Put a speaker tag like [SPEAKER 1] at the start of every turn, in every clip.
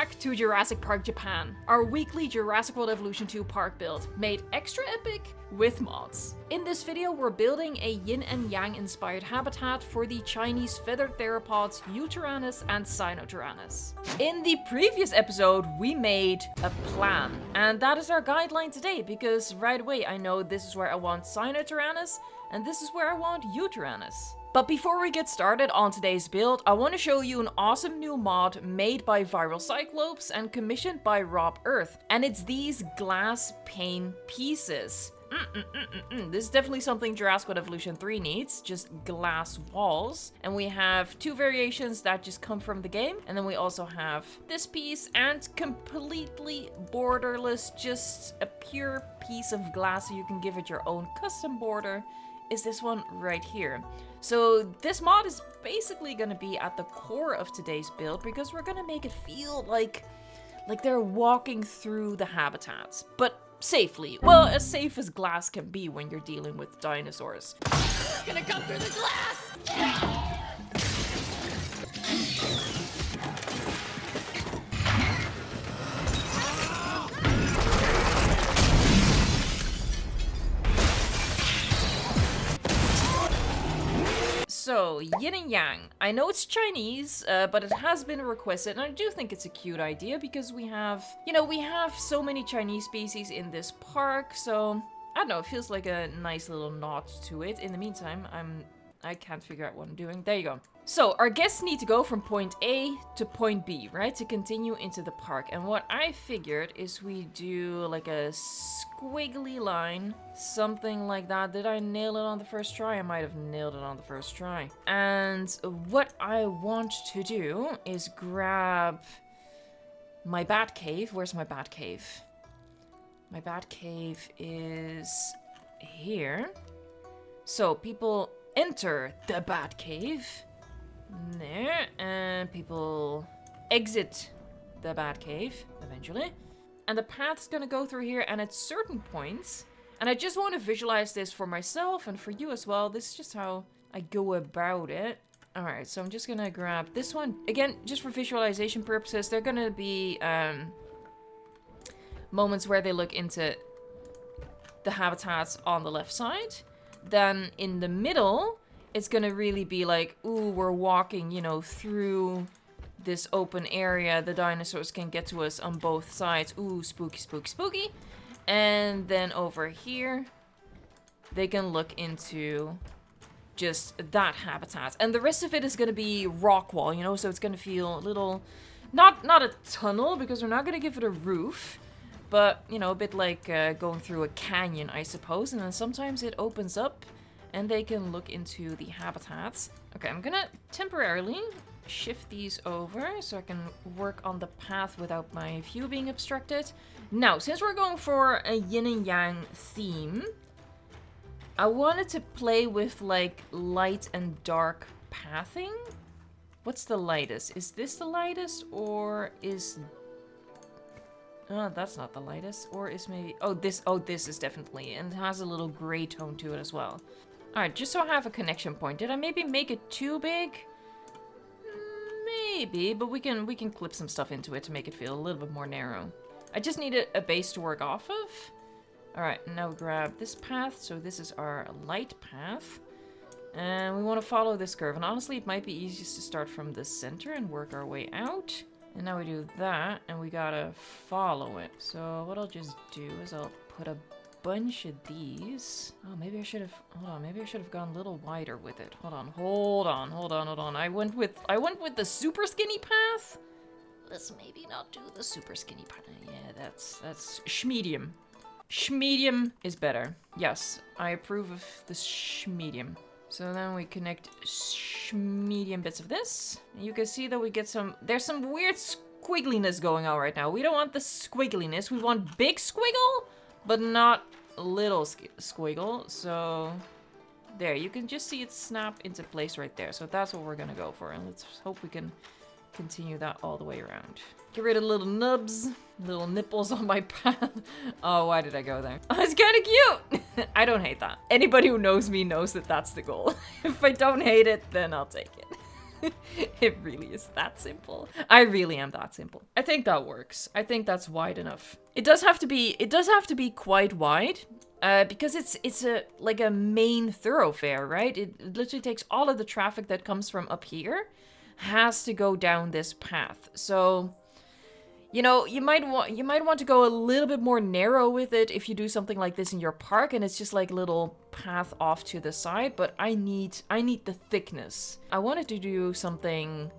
[SPEAKER 1] back to Jurassic Park Japan, our weekly Jurassic World Evolution 2 park build, made extra epic with mods. In this video, we're building a Yin and Yang inspired habitat for the Chinese feathered theropods Yutyrannus and Sinotyrannus. In the previous episode, we made a plan, and that is our guideline today, because right away I know this is where I want Sinotyrannus, and this is where I want Yutyrannus. But before we get started on today's build, I want to show you an awesome new mod made by Viral Cyclops and commissioned by Rob Earth. And it's these glass pane pieces. This is definitely something Jurassic World Evolution 3 needs, just glass walls. And we have two variations that just come from the game. And then we also have this piece and completely borderless, just a pure piece of glass so you can give it your own custom border, is this one right here. So this mod is basically going to be at the core of today's build because we're going to make it feel like they're walking through the habitats, but safely. Well, as safe as glass can be when you're dealing with dinosaurs. It's gonna come through the glass! So, Yin and Yang. I know it's Chinese, but it has been requested, and I do think it's a cute idea because we have so many Chinese species in this park, so I don't know, it feels like a nice little nod to it. In the meantime, I can't figure out what I'm doing. There you go. So, our guests need to go from point A to point B, right? To continue into the park. And what I figured is we do like a squiggly line, something like that. Did I nail it on the first try? I might have nailed it on the first try. And what I want to do is grab my bat cave. Where's my bat cave? My bat cave is here. So, people enter the bat cave. There, and people exit the bat cave eventually. And the path's gonna go through here, and at certain points, and I just want to visualize this for myself and for you as well. This is just how I go about it. Alright, so I'm just gonna grab this one. Again, just for visualization purposes, they're gonna be moments where they look into the habitats on the left side. Then in the middle, it's gonna really be like, ooh, we're walking, through this open area. The dinosaurs can get to us on both sides. Ooh, spooky, spooky, spooky. And then over here, they can look into just that habitat. And the rest of it is gonna be rock wall, so it's gonna feel a little, not a tunnel, because we're not gonna give it a roof, but, a bit like going through a canyon, I suppose. And then sometimes it opens up, and they can look into the habitats. Okay, I'm gonna temporarily shift these over so I can work on the path without my view being obstructed. Now, since we're going for a yin and yang theme, I wanted to play with like light and dark pathing. What's the lightest? Is this the lightest, or is... Oh, that's not the lightest. Or is maybe... Oh, this is definitely... And it has a little gray tone to it as well. Alright, just so I have a connection point. Did I maybe make it too big? Maybe, but we can clip some stuff into it to make it feel a little bit more narrow. I just need a base to work off of. Alright, now grab this path. So this is our light path. And we want to follow this curve. And honestly, it might be easiest to start from the center and work our way out. And now we do that, and we gotta follow it. So what I'll just do is I'll put a bunch of these. Oh, maybe I should have, hold on, maybe I should have gone a little wider with it. Hold on. I went with the super skinny path. Let's maybe not do the super skinny path. Yeah, that's schmedium. Schmedium is better. Yes, I approve of the schmedium. So then we connect medium bits of this. And you can see that we get there's some weird squiggliness going on right now. We don't want the squiggliness. We want big squiggle, but not little squiggle. So there, you can just see it snap into place right there. So that's what we're gonna go for. And let's hope we can continue that all the way around. Get rid of little nubs, little nipples on my path. Oh, why did I go there? Oh, it's kind of cute. I don't hate that. Anybody who knows me knows that that's the goal. If I don't hate it, then I'll take it. It really is that simple. I really am that simple. I think that works. I think that's wide enough. It does have to be quite wide. Because it's like a main thoroughfare, right? It literally takes all of the traffic that comes from up here, has to go down this path. So, you know, you might want to go a little bit more narrow with it if you do something like this in your park, and it's just like a little path off to the side. But I need the thickness. I wanted to do something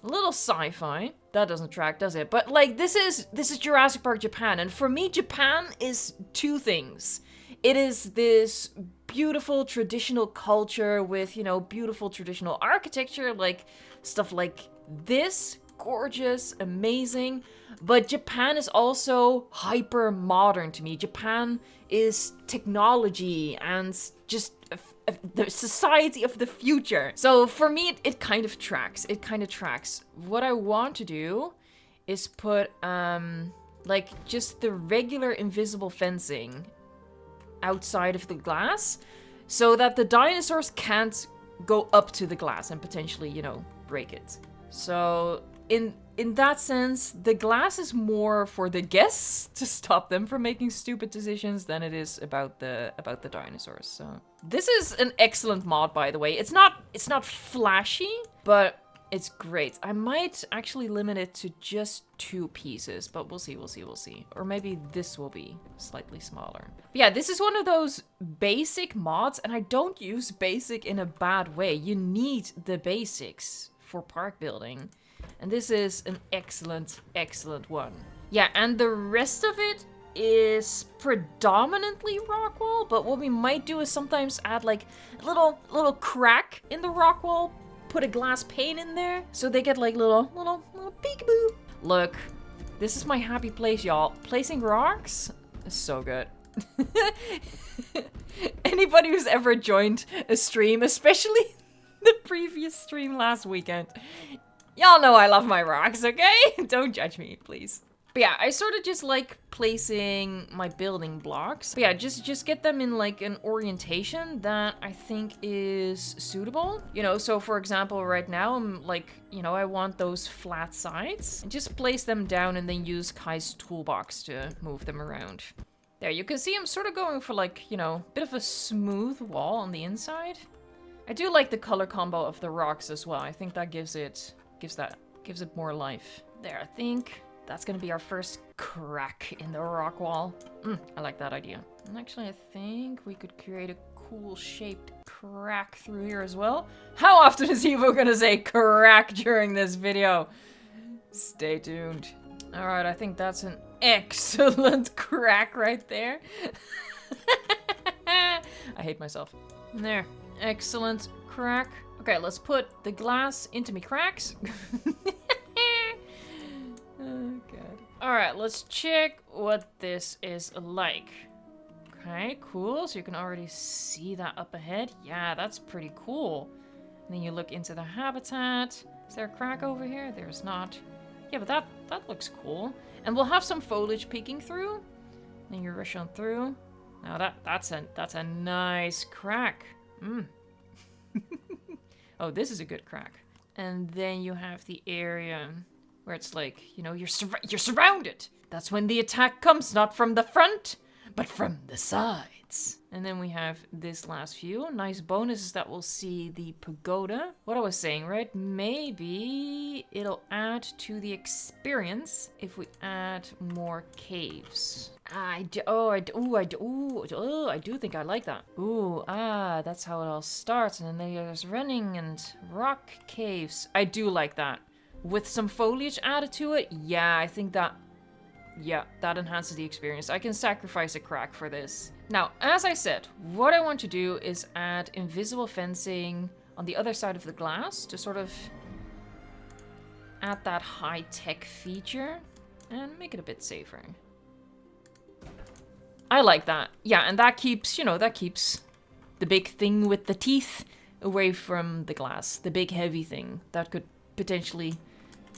[SPEAKER 1] a little sci-fi. That doesn't track, does it? But like this is Jurassic Park Japan, and for me Japan is two things. It is this beautiful traditional culture with, you know, beautiful traditional architecture, like stuff like this, gorgeous, amazing. But Japan is also hyper modern to me. Japan is technology and just the society of the future. So for me, it kind of tracks. It kind of tracks. What I want to do is put like just the regular invisible fencing outside of the glass so that the dinosaurs can't go up to the glass and potentially, you know, break it. So in that sense, the glass is more for the guests to stop them from making stupid decisions than it is about the dinosaurs. So this is an excellent mod, by the way. It's not flashy, but it's great. I might actually limit it to just 2 pieces, but we'll see. Or maybe this will be slightly smaller. But yeah, this is one of those basic mods, and I don't use basic in a bad way. You need the basics for park building. And this is an excellent, excellent one. Yeah, and the rest of it is predominantly rock wall, but what we might do is sometimes add like a little crack in the rock wall, put a glass pane in there, so they get like little peekaboo. Look, this is my happy place, y'all. Placing rocks is so good. Anybody who's ever joined a stream, especially the previous stream last weekend, y'all know I love my rocks, okay? Don't judge me, please. But yeah, I sort of just like placing my building blocks. But yeah, just get them in like an orientation that I think is suitable. You know, so for example, right now I'm like, you know, I want those flat sides. And just place them down and then use Kai's toolbox to move them around. There, you can see I'm sort of going for like, you know, a bit of a smooth wall on the inside. I do like the color combo of the rocks as well. I think that gives it more life. There, I think that's gonna be our first crack in the rock wall. I like that idea. And actually, I think we could create a cool shaped crack through here as well. How often is Evo gonna say crack during this video? Stay tuned. All right, I think that's an excellent crack right there. I hate myself. There, excellent crack. Okay, let's put the glass into me cracks. Oh, God. Alright, let's check what this is like. Okay, cool. So you can already see that up ahead. Yeah, that's pretty cool. And then you look into the habitat. Is there a crack over here? There's not. Yeah, but that looks cool. And we'll have some foliage peeking through. Then you rush on through. Now that's a nice crack. Oh, this is a good crack. And then you have the area where it's like, you know, you're surrounded. That's when the attack comes, not from the front, but from the sides. And then we have this last view. Nice bonus is that we'll see the pagoda. What I was saying, right? Maybe it'll add to the experience if we add more caves. I do think I like that. That's how it all starts. And then there's running and rock caves. I do like that. With some foliage added to it, yeah, I think that enhances the experience. I can sacrifice a crack for this. Now, as I said, what I want to do is add invisible fencing on the other side of the glass to sort of add that high-tech feature and make it a bit safer. I like that. Yeah, and that keeps, you know, the big thing with the teeth away from the glass. The big heavy thing that could potentially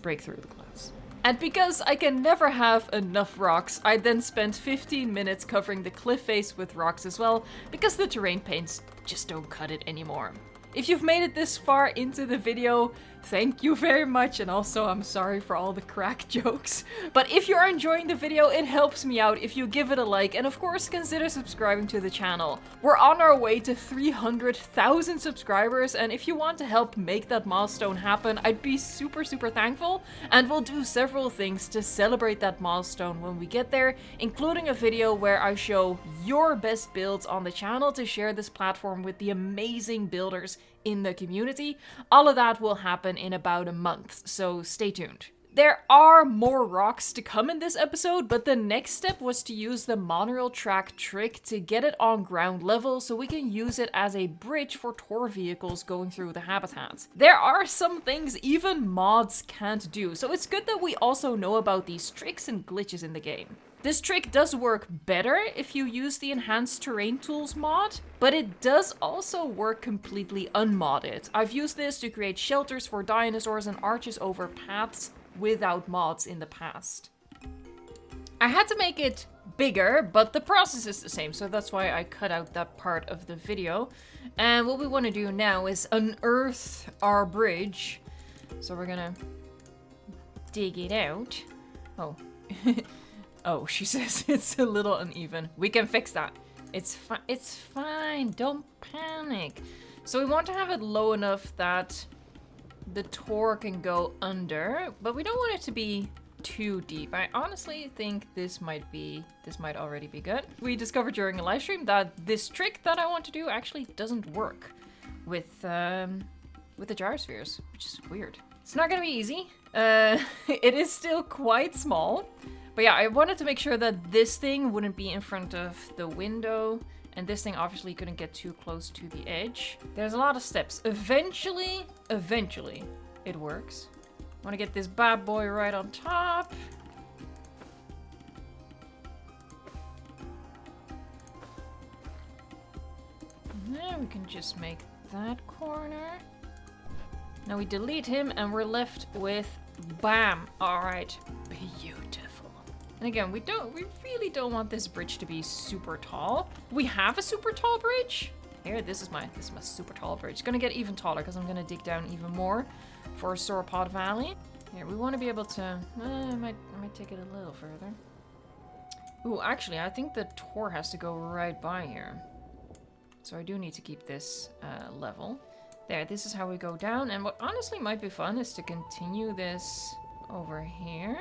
[SPEAKER 1] break through the glass. And because I can never have enough rocks, I then spent 15 minutes covering the cliff face with rocks as well, because the terrain paints just don't cut it anymore. If you've made it this far into the video, thank you very much, and also I'm sorry for all the crack jokes. But if you are enjoying the video, it helps me out if you give it a like, and of course consider subscribing to the channel. We're on our way to 300,000 subscribers, and if you want to help make that milestone happen, I'd be super thankful, and we'll do several things to celebrate that milestone when we get there, including a video where I show your best builds on the channel to share this platform with the amazing builders in the community. All of that will happen in about a month, so stay tuned. There are more rocks to come in this episode, but the next step was to use the monorail track trick to get it on ground level so we can use it as a bridge for tour vehicles going through the habitat. There are some things even mods can't do, so it's good that we also know about these tricks and glitches in the game. This trick does work better if you use the Enhanced Terrain Tools mod, but it does also work completely unmodded. I've used this to create shelters for dinosaurs and arches over paths without mods in the past. I had to make it bigger, but the process is the same, so that's why I cut out that part of the video. And what we want to do now is unearth our bridge. So we're gonna dig it out. Oh. Oh, she says it's a little uneven. We can fix that. It's fine. Don't panic. So we want to have it low enough that the tour can go under, but we don't want it to be too deep. I honestly think this might already be good. We discovered during a live stream that this trick that I want to do actually doesn't work with the gyrospheres, which is weird. It's not gonna be easy. It is still quite small. But yeah, I wanted to make sure that this thing wouldn't be in front of the window, and this thing obviously couldn't get too close to the edge. There's a lot of steps. Eventually, it works. I want to get this bad boy right on top. And then we can just make that corner. Now we delete him, and we're left with bam. All right, beautiful. And again, we really don't want this bridge to be super tall. We have a super tall bridge. Here, this is my super tall bridge. It's gonna get even taller because I'm gonna dig down even more for Sauropod Valley. Here, we want to be able to. I might take it a little further. Ooh, actually, I think the tour has to go right by here. So I do need to keep this level. There, this is how we go down. And what honestly might be fun is to continue this over here.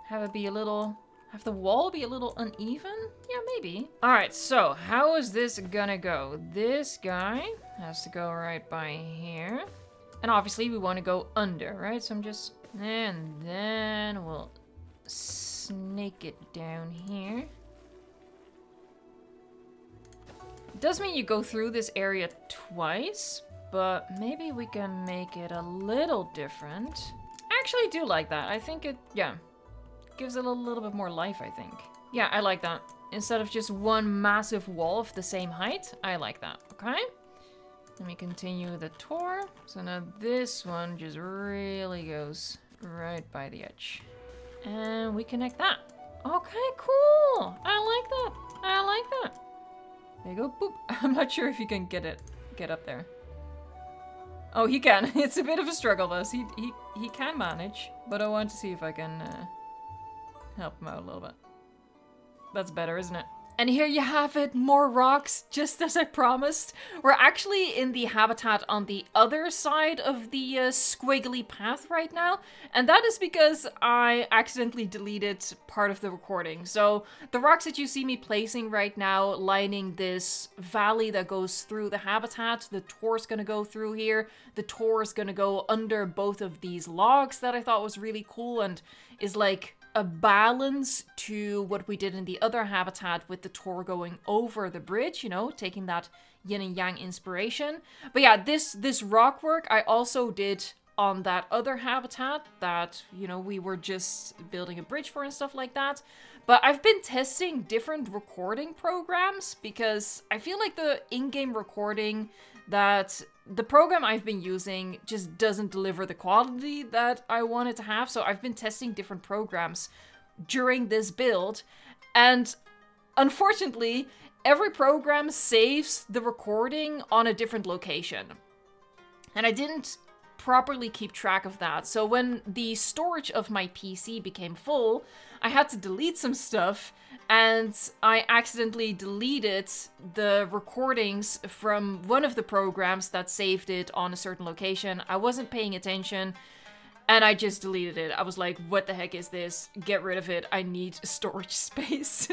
[SPEAKER 1] Have it be a little. Have the wall be a little uneven? Yeah, maybe. All right, so how is this gonna go? This guy has to go right by here. And obviously we want to go under, right? So I'm just, and then we'll snake it down here. It does mean you go through this area twice, but maybe we can make it a little different. I actually do like that. I think it, yeah. Gives it a little bit more life, I think. Yeah, I like that. Instead of just one massive wall of the same height, I like that, okay? Let me continue the tour. So now this one just really goes right by the edge. And we connect that. Okay, cool. I like that. I like that. There you go, boop. I'm not sure if you can get up there. Oh, he can. It's a bit of a struggle, though. So he can manage, but I want to see if I can help him out a little bit. That's better, isn't it? And here you have it, more rocks, just as I promised. We're actually in the habitat on the other side of the squiggly path right now. And that is because I accidentally deleted part of the recording. So the rocks that you see me placing right now, lining this valley that goes through the habitat, the tour's gonna go through here. The tour's gonna go under both of these logs that I thought was really cool and is like a balance to what we did in the other habitat with the tour going over the bridge, you know, taking that yin and yang inspiration. But yeah, this rock work I also did on that other habitat that, you know, we were just building a bridge for and stuff like that. But I've been testing different recording programs because I feel like the in-game recording that the program I've been using just doesn't deliver the quality that I wanted to have. So I've been testing different programs during this build. And unfortunately, every program saves the recording on a different location. And I didn't properly keep track of that. So when the storage of my PC became full, I had to delete some stuff, and I accidentally deleted the recordings from one of the programs that saved it on a certain location. I wasn't paying attention, and I just deleted it. I was like, what the heck is this? Get rid of it. I need storage space.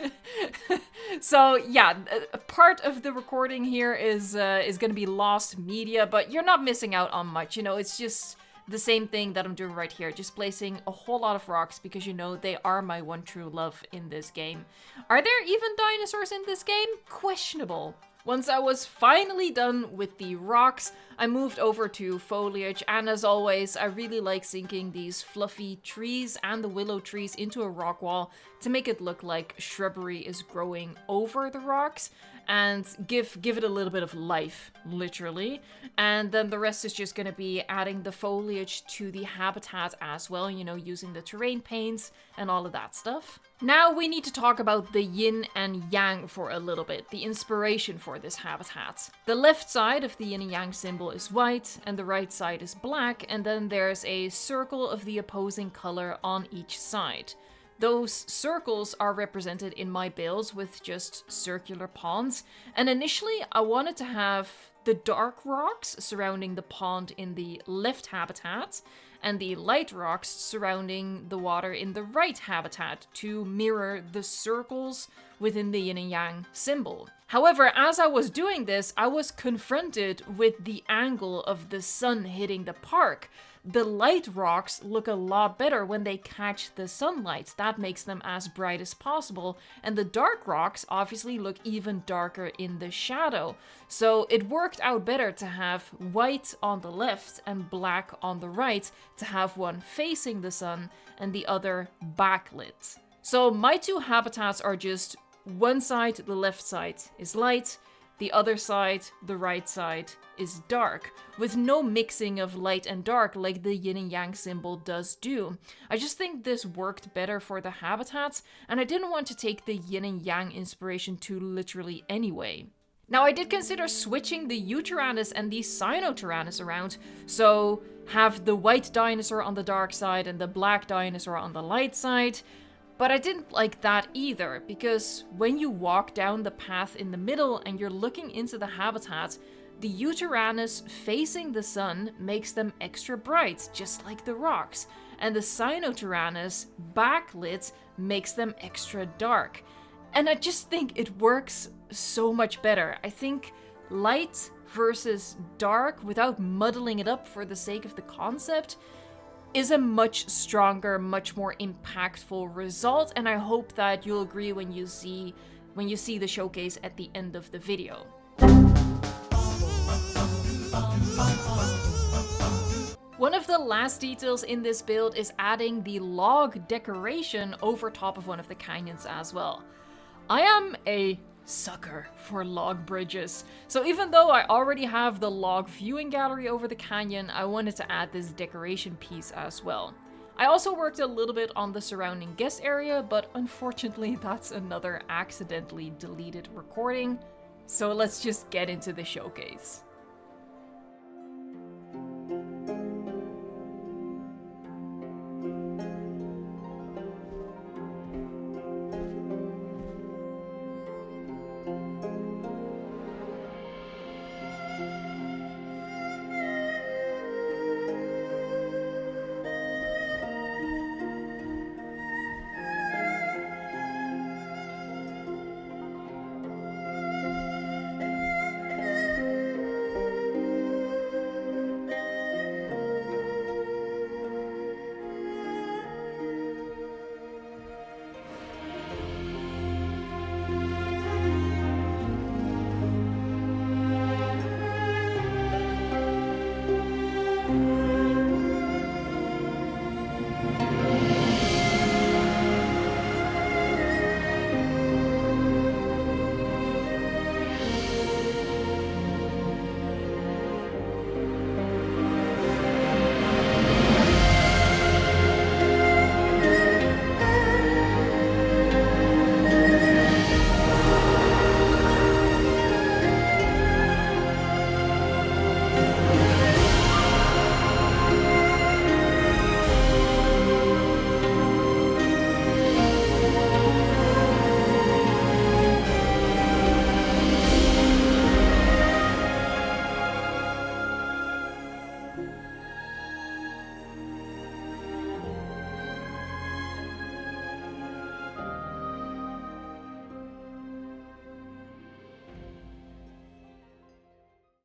[SPEAKER 1] So yeah, a part of the recording here is going to be lost media, but you're not missing out on much. You know, it's just the same thing that I'm doing right here. Just placing a whole lot of rocks because, you know, they are my one true love in this game. Are there even dinosaurs in this game? Questionable. Once I was finally done with the rocks, I moved over to foliage, and as always, I really like sinking these fluffy trees and the willow trees into a rock wall to make it look like shrubbery is growing over the rocks and give it a little bit of life, literally. And then the rest is just going to be adding the foliage to the habitat as well, you know, using the terrain paints and all of that stuff. Now we need to talk about the yin and yang for a little bit, the inspiration for this habitat. The left side of the yin and yang symbol is white and the right side is black, and then there's a circle of the opposing color on each side. Those circles are represented in my builds with just circular ponds, and initially I wanted to have the dark rocks surrounding the pond in the left habitat and the light rocks surrounding the water in the right habitat to mirror the circles within the yin and yang symbol. However, as I was doing this, I was confronted with the angle of the sun hitting the park. The light rocks look a lot better when they catch the sunlight. That makes them as bright as possible. And the dark rocks obviously look even darker in the shadow. So it worked out better to have white on the left and black on the right, to have one facing the sun and the other backlit. So my two habitats are just one side, the left side, is light. The other side, the right side, is dark, with no mixing of light and dark like the yin and yang symbol does do. I just think this worked better for the habitats, and I didn't want to take the yin and yang inspiration too literally anyway. Now I did consider switching the Yutyrannus and the Sinotyrannus around, so have the white dinosaur on the dark side and the black dinosaur on the light side. But I didn't like that either, because when you walk down the path in the middle and you're looking into the habitat, the Yutyrannus facing the sun makes them extra bright, just like the rocks, and the Sinotyrannus backlit makes them extra dark. And I just think it works so much better. I think light versus dark, without muddling it up for the sake of the concept, is a much stronger, much more impactful result, and I hope that you'll agree when you see the showcase at the end of the video. One of the last details in this build is adding the log decoration over top of one of the canyons as well. I am a sucker for log bridges, so even though I already have the log viewing gallery over the canyon, I wanted to add this decoration piece as well. I also worked a little bit on the surrounding guest area, but unfortunately that's another accidentally deleted recording, so let's just get into the showcase.